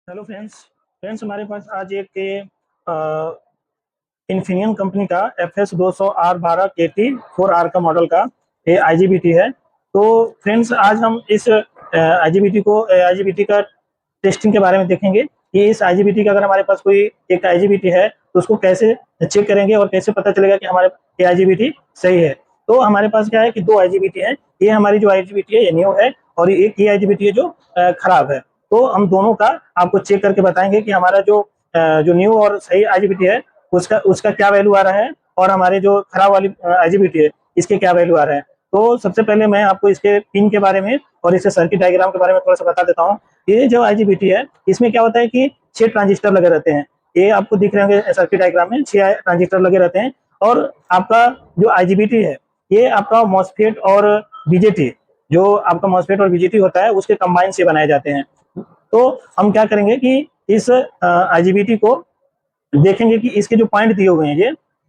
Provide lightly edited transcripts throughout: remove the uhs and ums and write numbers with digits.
Hello friends हमारे पास आज एक इन्फिनियन कंपनी का FS 200R12 KT 4R का मॉडल का ये IGBT है। तो फ्रेंड्स आज हम इस IGBT का टेस्टिंग के बारे में देखेंगे कि इस IGBT का अगर हमारे पास कोई एक IGBT है तो उसको कैसे चेक करेंगे और कैसे पता चलेगा कि हमारे ये IGBT सही है। तो हमारे पास क्या है कि दो IGBT है। ये हमारी जो IGBT है ये न्यू है और एक ये IGBT है जो खराब है। तो हम दोनों का आपको चेक करके बताएंगे कि हमारा जो न्यू और सही IGBT है उसका उसका क्या वैल्यू आ रहा है और हमारे जो खराब वाली IGBT है इसके क्या वैल्यू आ रहे हैं। तो सबसे पहले मैं आपको इसके पिन के बारे में और इसके सर्किट डायग्राम के बारे में थोड़ा सा बता देता हूँ। ये जो IGBT है इसमें क्या होता है कि 6 ट्रांजिस्टर लगे रहते हैं। ये आपको दिख रहे होंगे सर्किट डायग्राम में 6 ट्रांजिस्टर लगे रहते हैं। और आपका जो IGBT है ये आपका मॉसफेट और बीजेटी, जो आपका मॉसफेट और बीजेटी होता है उसके कंबाइन से बनाए जाते हैं। तो हम क्या करेंगे कि इस IGBT को देखेंगे कि इसके जो पॉइंट दिए हुए हैं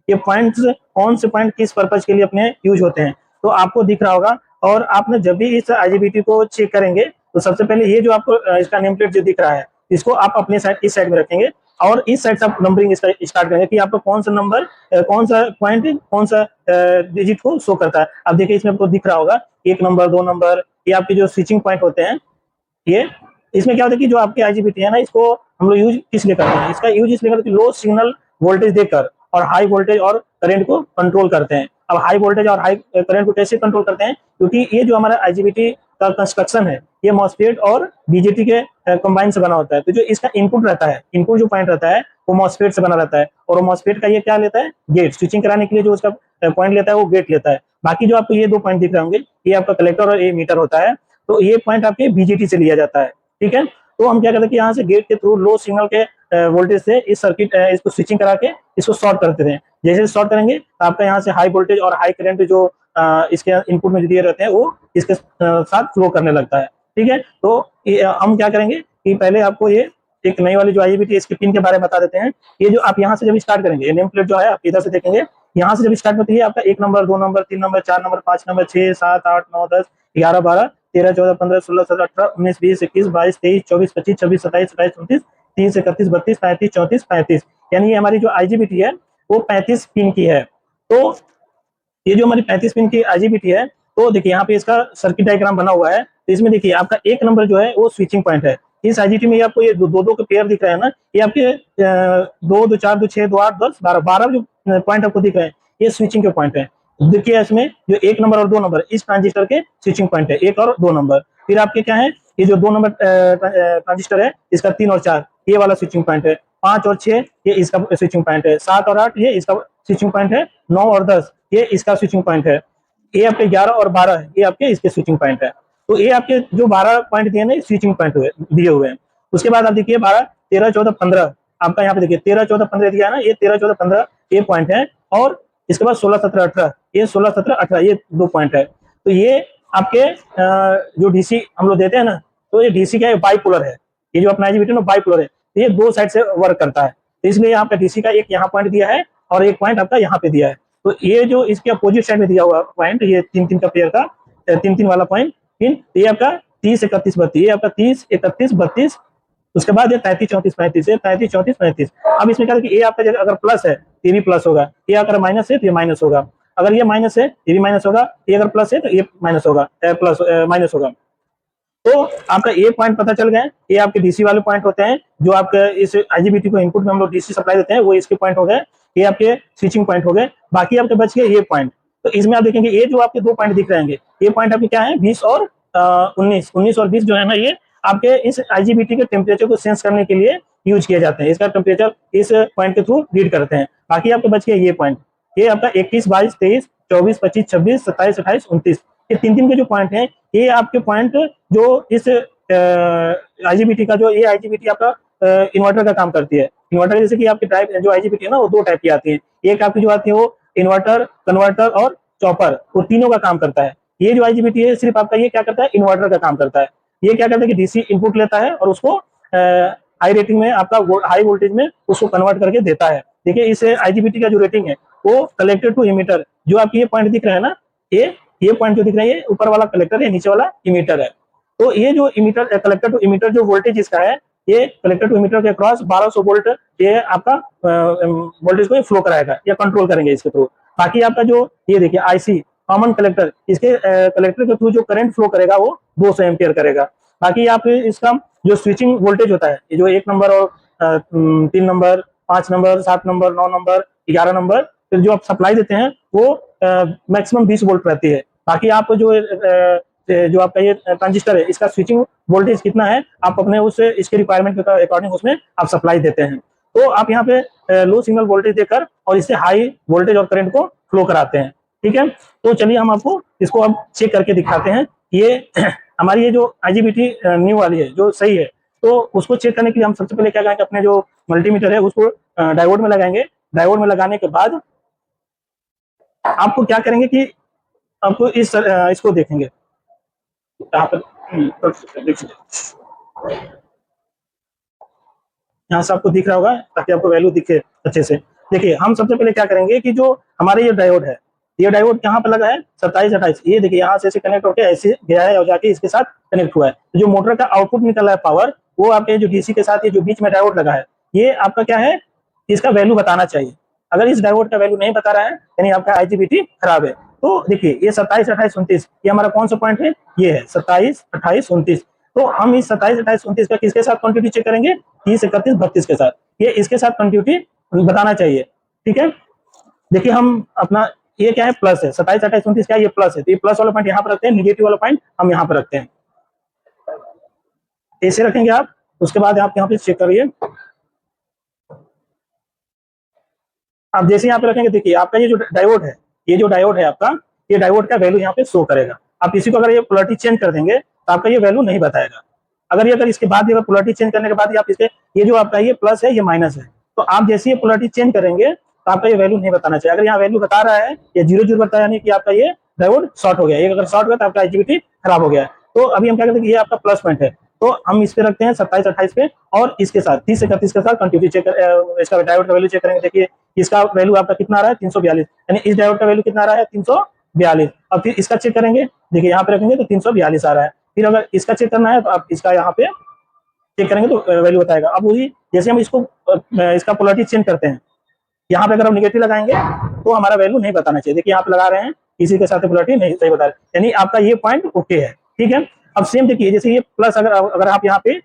ये पॉइंट्स कौन से पॉइंट किस पर्पज के लिए अपने यूज होते हैं। तो आपको दिख रहा होगा। और आपने जब भी इस IGBT को चेक करेंगे तो सबसे पहले ये जो आपको इसका नेम प्लेट जो दिख रहा है इसको आप अपने साइड इस साइड में रखेंगे और इस साइड से आप नंबरिंग स्टार्ट करेंगे कि आपको कौन सा नंबर कौन सा पॉइंट कौन सा डिजिट को शो करता है। अब देखिए इसमें आपको दिख रहा होगा 1 नंबर 2 नंबर, ये आपके जो स्विचिंग पॉइंट होते हैं। ये इसमें क्या होता है कि जो आपकी IGBT है ना इसको हम लोग यूज किस लिए करते हैं, इसका यूज इसलिए करते हैं लो सिग्नल वोल्टेज देकर और हाई वोल्टेज और करंट को कंट्रोल करते हैं। अब हाई वोल्टेज और हाई करंट को कैसे कंट्रोल करते हैं, क्योंकि ये जो हमारा IGBT का कंस्ट्रक्शन है ये मॉसफेट और बीजेटी के कंबाइन से बना होता है। तो जो इसका इनपुट रहता है, इनपुट जो पॉइंट रहता है वो मॉसफेट से बना रहता है और वो मॉसफेट का ये क्या लेता है, गेट स्विचिंग कराने के लिए जो उसका पॉइंट लेता है वो गेट लेता है। बाकी जो आपको ये दो पॉइंट दिख रहे होंगे ये आपका कलेक्टर और ये मीटर होता है। तो ये पॉइंट आपके बीजेटी से लिया जाता है। ठीक है। तो हम क्या करते हैं कि यहाँ से गेट के थ्रू लो सिग्नल के वोल्टेज से इस सर्किट इसको स्विचिंग करा के इसको शॉर्ट करते थे। जैसे शॉर्ट करेंगे तो आपका यहाँ से हाई वोल्टेज और हाई करंट जो इसके इनपुट में दिए रहते हैं वो इसके साथ फ्लो करने लगता है। ठीक है। तो हम क्या करेंगे कि पहले आपको ये एक नई वाली जो IGBT इसके पिन के बारे में बता देते हैं। ये जो आप यहाँ से जब स्टार्ट करेंगे नेम प्लेट जो है आप इधर से देखेंगे, यहाँ से जब स्टार्ट होती है आपका 1 number 2 number 3 number 4 number 5 number 6 7 8 9 10 11 12 13 14 15 16 17 18 19 20 21 22 23 24 25 26 27 28 29 30 31 32 33 34 35, यानी ये हमारी जो IGBT है वो 35 पिन की है। तो ये जो हमारी 35 पिन की IGBT है तो देखिए यहाँ पे इसका सर्किट डायग्राम बना हुआ है। तो इसमें देखिए आपका 1 नंबर जो है वो स्विचिंग पॉइंट है। इस IGBT में आपको ये दो दो के पेयर दिख रहे हैं ना, ये आपके 2 2 4 2 6 2 8 10 12 जो पॉइंट आपको दिख रहे हैं ये स्विचिंग के पॉइंट है। देखिए इसमें जो 1 नंबर और 2 नंबर इस ट्रांजिस्टर के स्विचिंग पॉइंट है, 1 और 2 नंबर। फिर आपके क्या है, ये जो 2 नंबर ट्रांजिस्टर है इसका 3 और 4 ये वाला स्विचिंग पॉइंट है। 5 और 6 ये इसका स्विचिंग पॉइंट है। 7 और 8 ये इसका स्विचिंग पॉइंट है। 9 और 10 ये इसका स्विचिंग पॉइंट है। ये आपके 11 और 12 ये आपके इसके स्विचिंग पॉइंट है। तो ये आपके जो 12 पॉइंट दिए ना स्विचिंग पॉइंट दिए हुए हैं। उसके बाद आप देखिए 12 13 14 15 आपका यहाँ पे देखिए 13 14 15 दिया है ना, ये 13 14 15 ये पॉइंट है। और इसके बाद 16 17 18 ये 16 17 18 ये 2 पॉइंट है। तो ये आपके जो DC हम लोग देते हैं ना, तो ये DC क्या है, बाइपोलर है। ये जो अपना IGBT ना बाइपोलर है, तो ये 2 साइड से वर्क करता है। तो इसलिए यहाँ पे DC का एक यहाँ पॉइंट दिया है और एक पॉइंट आपका यहाँ पे दिया है। तो ये जो इसके अपोजिट साइड में दिया हुआ पॉइंट ये 3 3 का पेयर का 3 3 वाला पॉइंट पिन, ये आपका 30 31 32 ये आपका 30 31 32। उसके बाद ये 33 34 35 है, 33 34 35। अब इसमें क्या है कि ये आपका अगर प्लस है तो ये भी प्लस होगा, ये अगर माइनस है तो ये माइनस होगा, अगर ये माइनस है ये भी माइनस होगा, ये अगर प्लस है तो ये माइनस होगा, प्लस माइनस होगा। तो आपका ये पॉइंट पता चल गए, ये आपके DC वाले पॉइंट होते हैं जो आपके इस IGBT को इनपुट में हम लोग DC सप्लाई देते हैं, वो इसके पॉइंट हो गए। ये आपके स्विचिंग पॉइंट हो गए। बाकी आपके बच गए ये पॉइंट। तो इसमें आप देखेंगे ये जो आपके 2 पॉइंट दिख रहे हैं ये पॉइंट आपके क्या है 20 और 19 19 और 20 जो है ना ये आपके इस IGBT के टेम्परेचर को सेंस करने के लिए यूज किए जाते हैं। इसका टेम्परेचर इस पॉइंट के थ्रू रीड करते हैं। बाकी आपके बच गए ये पॉइंट, ये आपका 21 22 23 24 25 26 27 28 29 ये 3 3 के जो पॉइंट हैं ये आपके पॉइंट जो इस IGBT का जो ये IGBT आपका इन्वर्टर का काम करती है। इन्वर्टर जैसे कि आपकी टाइप जो IGBT है ना वो 2 टाइप की आती है। एक आपकी जो आती है वो इन्वर्टर कन्वर्टर और चॉपर, वो तीनों का काम करता है। ये जो IGBT है सिर्फ आपका ये क्या करता है, इन्वर्टर का काम करता है। ये क्या करता है कि DC इनपुट लेता है और उसको हाई रेटिंग में आपका हाई वोल्टेज में उसको कन्वर्ट करके देता है। देखिए इस IGBT का जो रेटिंग है वो कलेक्टर टू इमीटर, जो आपके ये पॉइंट दिख रहे हैं ना, ये पॉइंट जो दिख रहा है ये ऊपर वाला कलेक्टर है, नीचे वाला इमीटर है। तो ये जो इमीटर कलेक्टर टू इमीटर जो वोल्टेज इसका है ये कलेक्टर टू इमीटर के क्रॉस 1200 वोल्ट ये आपका वोल्टेज को फ्लो कराएगा या कंट्रोल करेंगे इसके थ्रू। बाकी आपका जो ये देखिए आईसी कॉमन कलेक्टर, इसके कलेक्टर के थ्रू जो करंट फ्लो करेगा वो 200 एम्पियर करेगा। बाकी आप इसका जो स्विचिंग वोल्टेज होता है, ये जो 1 नंबर और 3 number, 5 number, 7 number, 9 number, 11 number, फिर जो आप सप्लाई देते हैं वो मैक्सिमम 20 वोल्ट रहती है। बाकी आप जो आपका ये ट्रांजिस्टर है, इसका स्विचिंग वोल्टेज कितना है आप अपने उस इसके रिक्वायरमेंट के अकॉर्डिंग उसमें आप सप्लाई देते हैं। तो आप यहाँ पे लो सिग्नल वोल्टेज देकर और इससे हाई वोल्टेज और करंट को फ्लो कराते हैं। ठीक है, तो चलिए हम आपको इसको अब चेक करके दिखाते हैं। ये हमारी ये जो IGBT न्यू वाली है जो सही है, तो उसको चेक करने के लिए हम सबसे पहले क्या करेंगे, अपने जो मल्टीमीटर है उसको डायोड में लगाएंगे। डायोड में लगाने के बाद आपको क्या करेंगे कि आपको इसको देखेंगे यहाँ पर यहाँ से आपको दिख रहा होगा ताकि आपको वैल्यू दिखे अच्छे से। देखिए हम सबसे पहले क्या करेंगे कि जो हमारे ये डायोड है, ये डायोड कहाँ पर लगा है 27-28, ये देखिए यहाँ से कनेक्ट होकर ऐसे गया है और जाके इसके साथ कनेक्ट हुआ है। तो जो मोटर का आउटपुट निकल रहा है पावर, वो आपके जो डीसी के साथ ये जो बीच में डायोड लगा है, ये आपका क्या है, इसका वैल्यू बताना चाहिए। अगर इस डायोड का वैल्यू नहीं बता रहा है यानी आपका IGBT खराब है। तो देखिए ये 27, 28, 29 ये हमारा कौन सा पॉइंट है, ये है 27, 28, 29। तो हम इस 27, 28, 29 का किसके साथ क्वांटिटी चेक करेंगे, 30, 31, 32 के साथ। ये इसके साथ क्वांटिटी बताना चाहिए। ठीक है, देखिए हम अपना ये क्या है, प्लस है, 27, 28, 29 क्या है, ये प्लस है। तो ये प्लस वाला पॉइंट यहाँ पर रखते हैं, निगेटिव वाला पॉइंट हम यहाँ पर रखते हैं, ऐसे रखेंगे आप। उसके बाद आप यहाँ पे चेक करिए, आप जैसे यहाँ पे रखेंगे देखिए आपका ये जो डायोड है, ये जो डायोड है आपका, ये डायोड का वैल्यू यहाँ पे शो करेगा। आप इसी को अगर ये पोलैरिटी चेंज कर देंगे तो आपका ये वैल्यू नहीं बताएगा। अगर इसके बाद अगर पोलैरिटी चेंज करने के बाद आप इसके ये जो आपका ये प्लस है ये माइनस है, तो आप जैसे ये पोलैरिटी चेंज करेंगे तो आपका ये वैल्यू नहीं बताना चाहिए। अगर यहाँ वैल्यू बता रहा है ये 0 बताया, यानी कि आपका ये डायोड शॉर्ट हो गया। ये अगर शॉर्ट हो गया तो आपका IGBT खराब हो गया है। तो अभी हम क्या करते हैं, ये आपका प्लस पॉइंट है, तो हम इस पे रखते हैं 27, 28 पे, और इसके साथ 30 से 31 के साथ कंटिन्यूटी चेक इसका डायोड का वैल्यू चेक करेंगे। देखिए इसका वैल्यू आपका कितना आ रहा है, 342, यानी इस डायोड का वैल्यू कितना आ रहा है, 342। अब फिर इसका चेक करेंगे, देखिए यहाँ पे रखेंगे तो 342 आ रहा है। फिर अगर इसका चेक करना है तो आप इसका यहाँ पे चेक करेंगे तो वैल्यू बताएगा। अब वही जैसे हम इसको इसका पोलैरिटी चेंज करते हैं, यहाँ पे अगर हम निगेटिव लगाएंगे तो हमारा वैल्यू नहीं बताना चाहिए। देखिए यहाँ पे लगा रहे हैं, इसी के साथ पोलैरिटी नहीं सही बता रहे, यानी आपका ये पॉइंट ओके है। ठीक है, अब सेम देखिए जैसे ये प्लस अगर आप यहाँ पे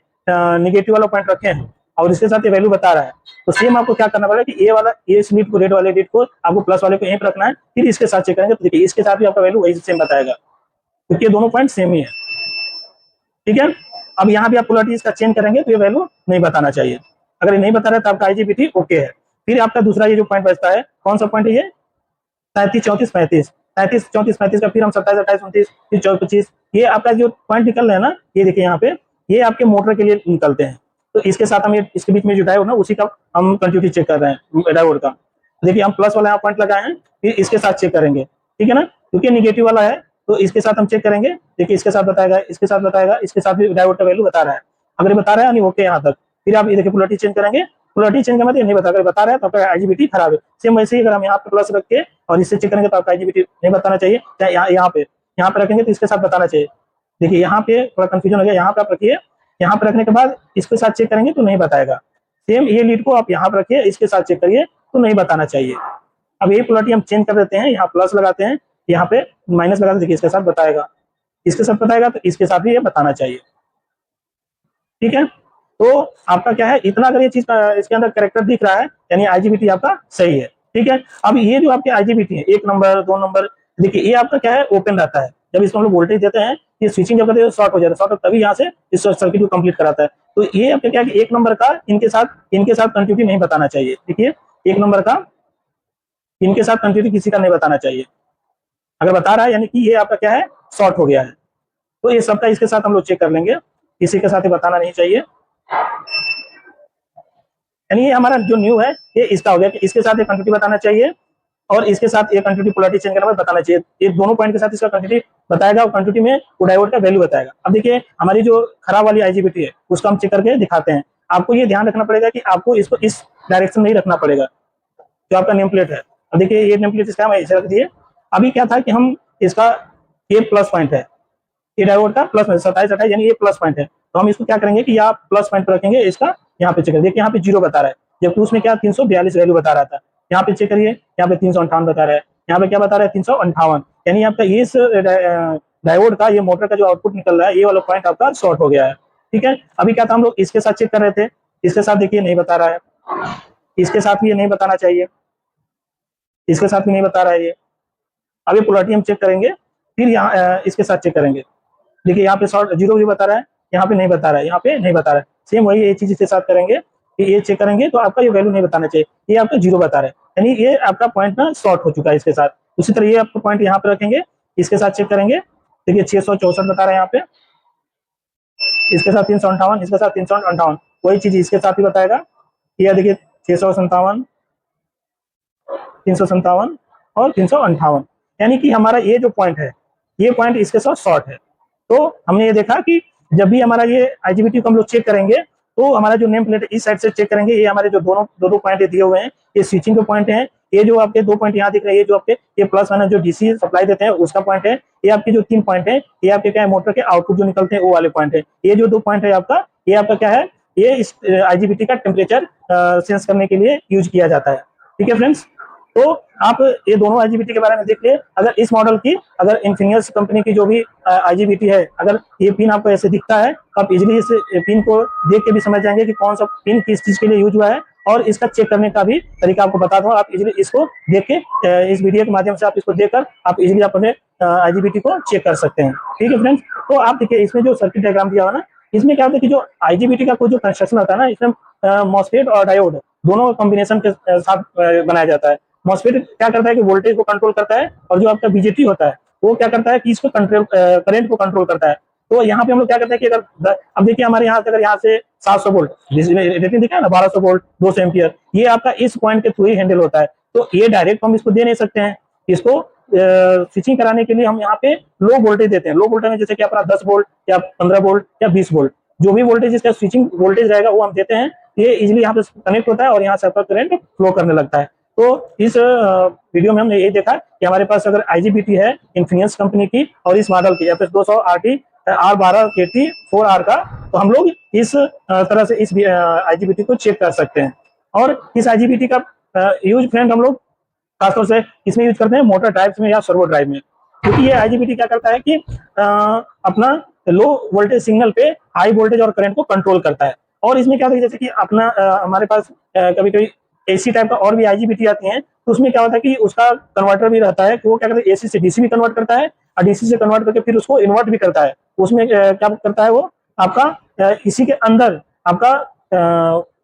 निगेटिव वाला पॉइंट रखे हैं और इसके साथ ये वैल्यू बता रहा है, तो सेम आपको क्या करना पड़ेगा कि ये इस लीड को, रेड वाले लीड को आपको प्लस वाले को यहीं पर रखना है। फिर इसके साथ चेक करेंगे तो देखिए इसके साथ भी आपका वैल्यू वही सेम बताएगा, क्योंकि ये दोनों पॉइंट सेम ही है। ठीक है, अब यहाँ भी आप पोलैरिटी इसका चेंज करेंगे तो ये वैल्यू नहीं बताना चाहिए। अगर ये नहीं बता रहा है तो आपका IGBT ओके है। फिर आपका दूसरा ये जो पॉइंट बचता है, कौन सा पॉइंट है ये, 37, 34, 35, 37, 34, 35 का फिर हम 27, 28, 29, फिर 24, 25, ये आपका जो पॉइंट निकल रहे हैं ना, ये देखिए यहाँ पे, ये आपके मोटर के लिए निकलते हैं। तो इसके साथ हम ये इसके बीच में जो डायोड ना, उसी का हम कंटिन्यूटी चेक कर रहे हैं डायोड का। देखिए हम प्लस वाला यहाँ पॉइंट लगाए हैं, फिर इसके साथ चेक करेंगे। ठीक है ना, क्योंकि निगेटिव वाला है तो इसके साथ हम चेक करेंगे। देखिए इसके साथ बताएगा, इसके साथ बताएगा, इसके साथ भी डायोड का वैल्यू बता रहा है। अगर ये बता रहा है नहीं ओके यहाँ तक, फिर आप ये देखिए पोलैरिटी चेंज करेंगे। पोलैरिटी चेंज का मतलब नहीं बता रहा है तो आपका IGBT खराब है। सेम वैसे ही अगर हम यहाँ पे प्लस रख के और इससे चेक करेंगे तो आपका IGBT नहीं बताना चाहिए। चाहे यहाँ पे रखेंगे तो इसके साथ बताना चाहिए। देखिए यहाँ पे थोड़ा कंफ्यूजन हो गया, यहाँ पे आप रखिए, यहाँ पे रखने के बाद इसके साथ चेक करेंगे तो नहीं बताएगा। सेम ये लीड को आप यहाँ पे रखिए, इसके साथ चेक करिए तो नहीं बताना चाहिए। अब ये पोलैरिटी हम चेंज कर देते हैं, यहाँ प्लस लगाते हैं, यहाँ पे माइनस लगा, देखिए इसके साथ बताएगा, इसके साथ बताएगा तो इसके साथ भी ये बताना चाहिए। ठीक है, तो आपका क्या है, इतना अगर ये चीज इसके अंदर कैरेक्टर दिख रहा है यानी IGBT आपका सही है। ठीक है, अब ये जो आपके IGBT है 1 नंबर 2 नंबर, देखिए ये आपका क्या है, ओपन रहता है। जब इसको हम लोग वोल्टेज देते हैं, ये स्विचिंग जब करते हैं शॉर्ट हो जाता है, शॉर्ट तभी यहाँ से इस सर्किट को कंप्लीट कराता है। तो ये आपका क्या है, 1 नंबर का इनके साथ कंटिन्यूटी नहीं बताना चाहिए। देखिए 1 नंबर का इनके साथ कंटिन्यूटी किसी का नहीं बताना चाहिए। अगर बता रहा है यानी कि ये आपका क्या है, शॉर्ट हो गया है। तो ये सबका इसके साथ हम लोग चेक कर लेंगे, किसी के साथ बताना नहीं चाहिए। यानी ये हमारा जो न्यू है ये इसका हो गया कि इसके साथ एक कंटिन्यूटी बताना चाहिए और इसके साथ एक कंटिन्यूटी पोलैरिटी चेंज करना बताना चाहिए। ये दोनों पॉइंट के साथ इसका कंटिन्यूटी बताएगा और कंटिन्यूटी में वो डायोड का वैल्यू बताएगा। अब देखिए हमारी जो खराब वाली IGBT है उसको हम चेक करके दिखाते हैं। आपको ये ध्यान रखना पड़ेगा कि आपको इसको इस डायरेक्शन में ही रखना पड़ेगा जो आपका नेम प्लेट है। अब देखिए ये नेम प्लेट इसका ऐसे रख दिए। अभी क्या था कि हम इसका ये प्लस पॉइंट है, ये डायोड का प्लस 27, 28 यानी ये प्लस पॉइंट है। तो हम इसको क्या करेंगे कि यहाँ प्लस पॉइंट पर रखेंगे, इसका यहाँ पे चेक करेंगे। देखिए यहाँ पे 0 बता रहा है, जबकि उसमें क्या 342 वैल्यू बता रहा था। यहाँ पे चेक करिए, यहाँ पे 358 बता रहा है, यहाँ पे क्या बता रहा है 358, यानी आपका इस डायोड का, ये मोटर का जो आउटपुट निकल रहा है, ये वाला पॉइंट आपका शॉर्ट हो गया है। ठीक है, अभी क्या था हम लोग इसके साथ चेक कर रहे थे, इसके साथ देखिए नहीं बता रहा है, इसके साथ भी ये नहीं बताना चाहिए, इसके साथ भी नहीं बता रहा है ये। अभी पोलैरिटी हम चेक करेंगे, फिर यहाँ इसके साथ चेक करेंगे। देखिए यहाँ पे शॉर्ट 0 भी बता रहा है, यहाँ पे नहीं बता रहा है, यहाँ पे नहीं बता रहा है। सेम वही ये चीज इसके साथ करेंगे कि ये चेक करेंगे तो आपका ये वैल्यू नहीं बताना चाहिए, ये आपका 0 बता रहा है, यानी ये आपका पॉइंट ना शॉर्ट हो चुका है इसके साथ। उसी तरह ये आपका पॉइंट यहाँ पे रखेंगे, इसके साथ चेक करेंगे। देखिए 664 बता रहा है यहाँ पे, इसके साथ 358, इसके साथ 358, वही चीज इसके साथ ही बताएगा। ये देखिए 657, 357 और 358, यानी कि हमारा ये जो पॉइंट है, ये पॉइंट इसके साथ शॉर्ट है। तो हमने ये देखा कि जब भी हमारा ये आईजीबीटी को हम लोग चेक करेंगे, तो हमारा जो नेम प्लेट इस साइड से चेक करेंगे, ये हमारे जो दो पॉइंट दिए हुए हैं, ये स्विचिंग के पॉइंट हैं। ये जो आपके 2 पॉइंट यहाँ दिख रहे हैं, ये जो आपके ये प्लस माइनस जो डीसी सप्लाई देते हैं उसका पॉइंट है। ये आपके जो 3 पॉइंट है, ये आपके क्या है, मोटर के आउटपुट जो निकलते हैं वो वाले पॉइंट है। ये जो 2 पॉइंट है आपका, ये आपका क्या है, ये इस आईजीबीटी का टेम्परेचर सेंस करने के लिए यूज किया जाता है। ठीक है फ्रेंड्स, तो आप ये दोनों आईजीबीटी के बारे में देख लिए। अगर इस मॉडल की, अगर इन्फिनियस कंपनी की जो भी आईजीबीटी है, अगर ये पिन आपको ऐसे दिखता है, तो आप इजीली इस पिन को देख के भी समझ जाएंगे कि कौन सा पिन किस चीज के लिए यूज हुआ है, और इसका चेक करने का भी तरीका आपको बता दूंगा। आप इजीली इसको देख के, इस वीडियो के माध्यम से आप इसको देखकर आप इजीली अपने आईजीबीटी को चेक कर सकते हैं। ठीक है फ्रेंड्स, तो आप देखिए इसमें जो सर्किट डायग्राम दिया हुआ ना, इसमें क्या होता है कि जो आईजीबीटी का कोई जो कंस्ट्रक्शन होता है ना, इसमें मॉसफेट और डायोड दोनों कॉम्बिनेशन के साथ बनाया जाता है। मॉसफेट क्या करता है कि वोल्टेज को कंट्रोल करता है, और जो आपका बीजेटी होता है वो क्या करता है कि इसको कंट्रोल, करंट को कंट्रोल करता है। तो यहाँ पे हम लोग क्या करते हैं कि अगर अब देखिए हमारे यहाँ से, अगर यहाँ से 700 वोल्ट रेटिंग दिखा है ना, 1200 वोल्ट, 200 एम्पियर, ये आपका इस पॉइंट के थ्रू ही हैंडल होता है। तो ये डायरेक्ट हम इसको दे नहीं सकते हैं, इसको स्विचिंग कराने के लिए हम यहाँ पे लो वोल्टेज देते हैं। लो वोल्टेज में जैसे कि अपना 10 वोल्ट या 15 वोल्ट या 20 वोल्ट, जो भी वोल्टेज इसका स्विचिंग वोल्टेज रहेगा वो हम देते हैं। ये इजिली यहाँ पे कनेक्ट होता है और यहाँ से आपका करंट फ्लो करने लगता है। तो इस वीडियो में हमने ये देखा कि हमारे पास अगर आईजीबीटी है इन्फिनियस कंपनी की, और इस मॉडल की FS 200 RT R12 KT 4R का, तो हम लोग इस तरह से इस आईजीबीटी को चेक कर सकते हैं। और इस आईजीबीटी का यूज फ्रेंड हम लोग खासतौर से इसमें यूज करते हैं मोटर ड्राइव में या सर्वो ड्राइव में, क्योंकि ये आईजीबीटी क्या करता है कि अपना लो वोल्टेज सिग्नल पे हाई वोल्टेज और करंट को कंट्रोल करता है। और इसमें क्या होता है, जैसे कि अपना हमारे पास कभी कभी एसी टाइप का और भी आईजीबीटी आती हैं, तो उसमें क्या होता है कि उसका कन्वर्टर भी रहता है कि वो क्या करता है, एसी से डीसी भी कन्वर्ट करता है, और डीसी से कन्वर्ट करके फिर उसको इन्वर्ट भी करता है। उसमें क्या करता है वो आपका इसी के अंदर आपका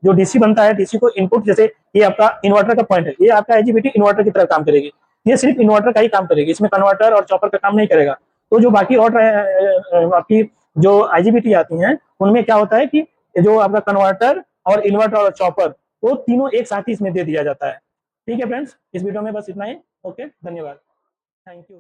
जो डीसी बनता है, डीसी को इनपुट, जैसे ये आपका इन्वर्टर का पॉइंट है, ये आपका आईजीबीटी इन्वर्टर की तरह काम करेगी। ये सिर्फ इन्वर्टर का ही काम करेगी, इसमें कन्वर्टर और चॉपर का काम नहीं करेगा। तो जो बाकी और आपकी जो आईजीबीटी आती हैं, उनमें क्या होता है कि जो आपका कन्वर्टर और इन्वर्टर और चॉपर, वो तीनों एक साथ ही इसमें दे दिया जाता है। ठीक है फ्रेंड्स, इस वीडियो में बस इतना ही। ओके, धन्यवाद, थैंक यू।